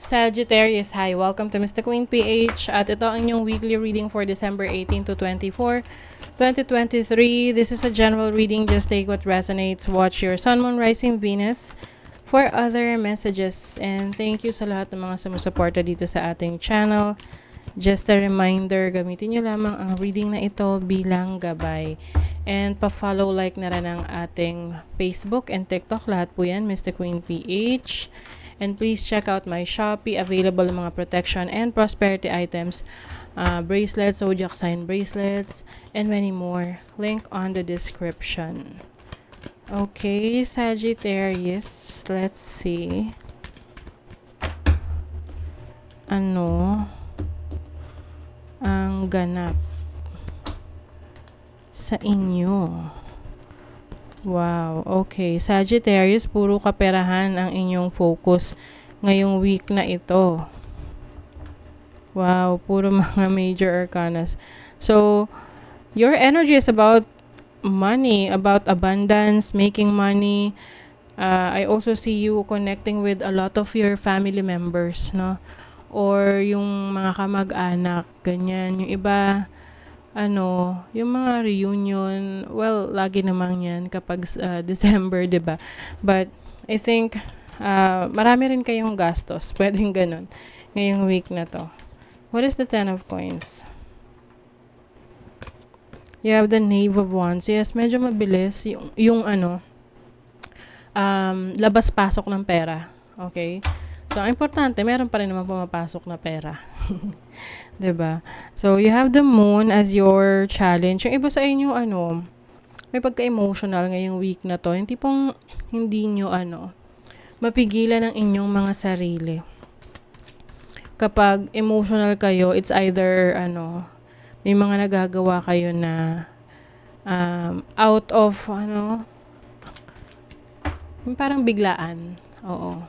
Sagittarius, hi! Welcome to Mr. Queen PH at ito ang inyong weekly reading for December 18 to 24, 2023. This is a general reading. Just take what resonates. Watch your Sun, Moon, Rising, Venus for other messages. And thank you sa lahat ng mga sumusuporta dito sa ating channel. Just a reminder, gamitin nyo lamang ang reading na ito bilang gabay. And pa-follow, like na rin ang ating Facebook and TikTok. Lahat po yan, Mr. Queen PH. And please check out my Shopee. Available mga protection and prosperity items. Bracelets, zodiac sign bracelets, and many more. Link on the description. Okay, Sagittarius. Let's see. Ano ang ganap sa inyo? Wow, okay. Sagittarius, puro kaperahan ang inyong focus ngayong week na ito. Wow, puro mga major arcanas. So, your energy is about money, about abundance, making money. I also see you connecting with a lot of your family members, no? Or yung mga kamag-anak, ganyan. Yung iba, yung mga reunion, well, lagi namang yan kapag December, 'di ba? But I think marami rin kayong gastos, pwedeng ganun ngayong week na to. What is the Ten of Coins? You have the Knave of Wands. Yes, medyo mabilis yung labas-pasok ng pera. Okay? So, ang importante, meron pa rin naman pumapasok na pera. 'Di ba? So, you have the Moon as your challenge. Yung iba sa inyo, may pagka-emotional ngayong week na to. Yung tipong hindi nyo, mapigilan ang inyong mga sarili. Kapag emotional kayo, it's either, may mga nagagawa kayo na out of, parang biglaan. Oo.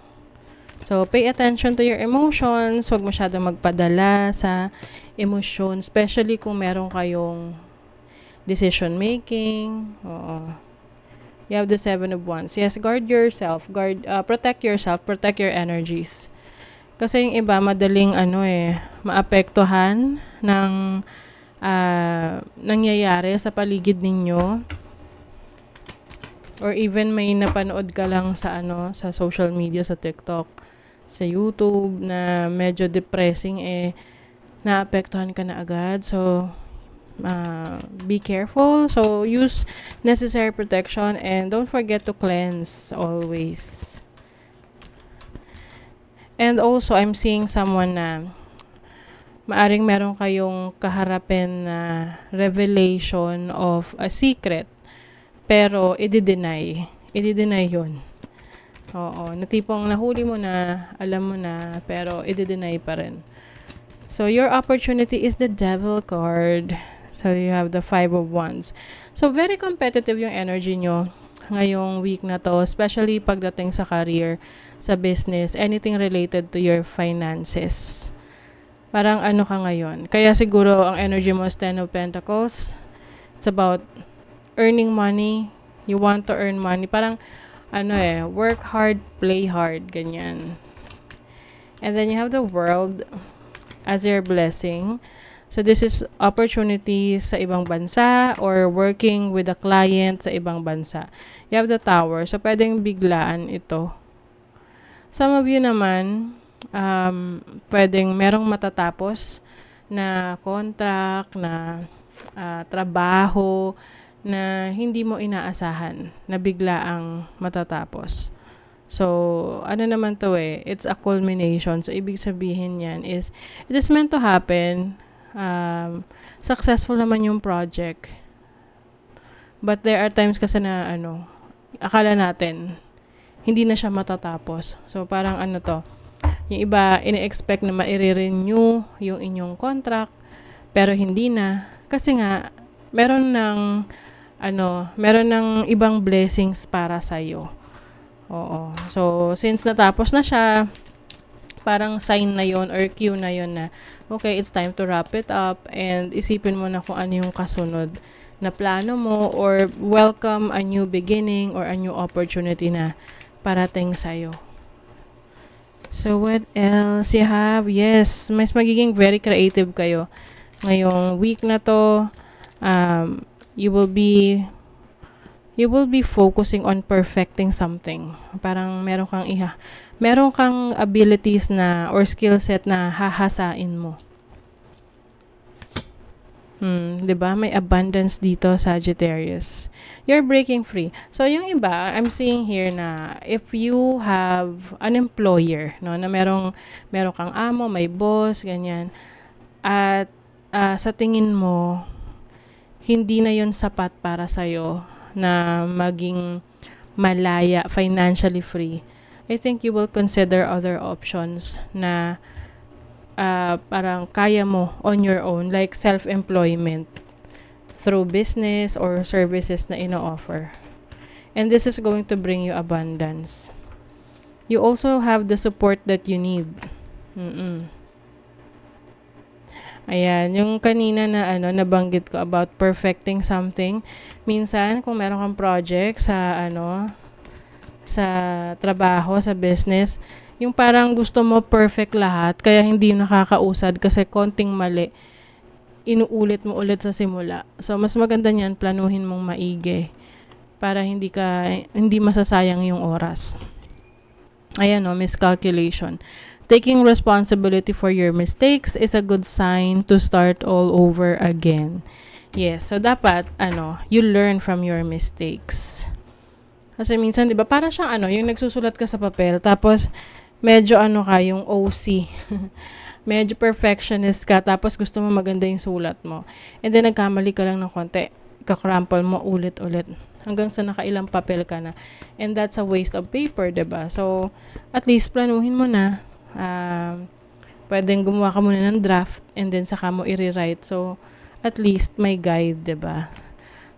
So, pay attention to your emotions. Huwag masyadong magpadala sa emosyon. Especially kung meron kayong decision making. Oo. You have the Seven of Wands. Yes, guard yourself. Protect yourself. Protect your energies. Kasi yung iba, madaling maapektuhan ng nangyayari sa paligid ninyo. Or even may napanood ka lang sa sa social media, sa TikTok, sa YouTube, na medyo depressing, naapektuhan ka na agad. So, be careful. So, use necessary protection and don't forget to cleanse always. And also, I'm seeing someone na maaring meron kayong kaharapin na revelation of a secret, pero i-deny yun. Oo, natipong nahuli mo na, alam mo na, pero i-deny pa rin. So, your opportunity is the Devil card. So, you have the Five of Wands. So, very competitive yung energy nyo ngayong week na to, especially pagdating sa career, sa business, anything related to your finances. Parang ka ngayon. Kaya siguro, ang energy mo is Ten of Pentacles. It's about earning money. You want to earn money. Parang, work hard, play hard, ganyan. And then you have the World as your blessing. So, this is opportunities sa ibang bansa or working with a client sa ibang bansa. You have the Tower. So, pwedeng biglaan ito. Some of you naman, pwedeng merong matatapos na contract, na trabaho, na hindi mo inaasahan na bigla ang matatapos. So, naman to it's a culmination. So, ibig sabihin yan is, it is meant to happen. Successful naman yung project. But there are times kasi na, akala natin, hindi na siya matatapos. So, parang yung iba, ine-expect na ma-renew yung inyong contract, pero hindi na. Kasi nga, meron ng ibang blessings para sa'yo. Oo. So, since natapos na siya, parang sign na yon or cue na yon na, okay, it's time to wrap it up and isipin mo na kung ano yung kasunod na plano mo or welcome a new beginning or a new opportunity na parating sa'yo. So, what else you have? Yes, mas magiging very creative kayo. Ngayong week na to, um, you will be focusing on perfecting something. Parang meron kang abilities na or skill set na hahasain mo. 'Di ba? May abundance dito, Sagittarius. You're breaking free. So, yung iba, I'm seeing here na if you have an employer, no, na merong kang amo, may boss, ganyan, at sa tingin mo, hindi na yun sapat para sa'yo na maging malaya, financially free. I think you will consider other options na parang kaya mo on your own, like self-employment through business or services na ino-offer. And this is going to bring you abundance. You also have the support that you need. Ayan, yung kanina na nabanggit ko about perfecting something. Minsan, kung meron kang project sa sa trabaho, sa business, yung parang gusto mo perfect lahat, kaya hindi nakakausad kasi konting mali, inuulit mo ulit sa simula. So, mas maganda niyan, planuhin mong maigi para hindi masasayang yung oras. Ayan miscalculation. Taking responsibility for your mistakes is a good sign to start all over again. Yes, so dapat, you learn from your mistakes. Kasi minsan, di ba, para siyang yung nagsusulat ka sa papel, tapos, medyo yung OC. Medyo perfectionist ka, tapos gusto mo maganda yung sulat mo. And then, nagkamali ka lang ng konti. Kakrample mo ulit-ulit. Hanggang sa nakailang papel ka na. And that's a waste of paper, diba? So, at least, planuhin mo na. Pwedeng gumawa ka muna ng draft, and then saka mo i-rewrite. So, at least, may guide, diba?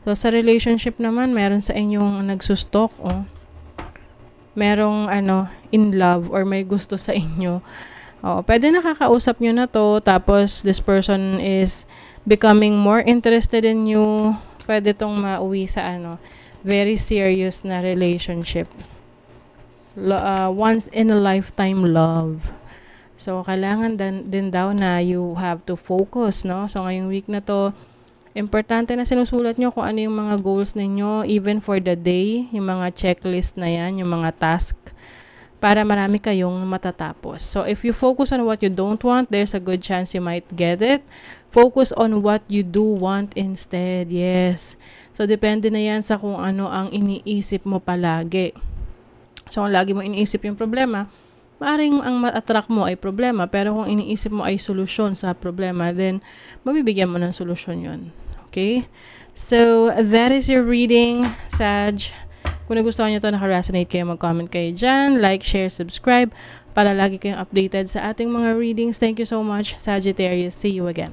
So, sa relationship naman, meron sa inyong nagsustok, merong in love or may gusto sa inyo. Pwede nakakausap nyo na to, tapos this person is becoming more interested in you. Pwede tong mauwi sa very serious na relationship. Once in a lifetime love. So, kailangan din daw na you have to focus, no? So, ngayong week na to, importante na sinusulat nyo kung ano yung mga goals ninyo, even for the day, yung mga checklist na yan, yung mga task, para marami kayong matatapos. So, if you focus on what you don't want, there's a good chance you might get it. Focus on what you do want instead. Yes. So, depende na yan sa kung ano ang iniisip mo palagi. So, kung lagi mo iniisip yung problema, maaring ang ma-attract mo ay problema, pero kung iniisip mo ay solusyon sa problema, then mabibigyan mo ng solusyon yun. Okay? So, that is your reading, Sag. Kung nagustuhan nyo ito, naka-resonate kayo, mag-comment kayo dyan, like, share, subscribe, para lagi kayong updated sa ating mga readings. Thank you so much, Sagittarius. See you again.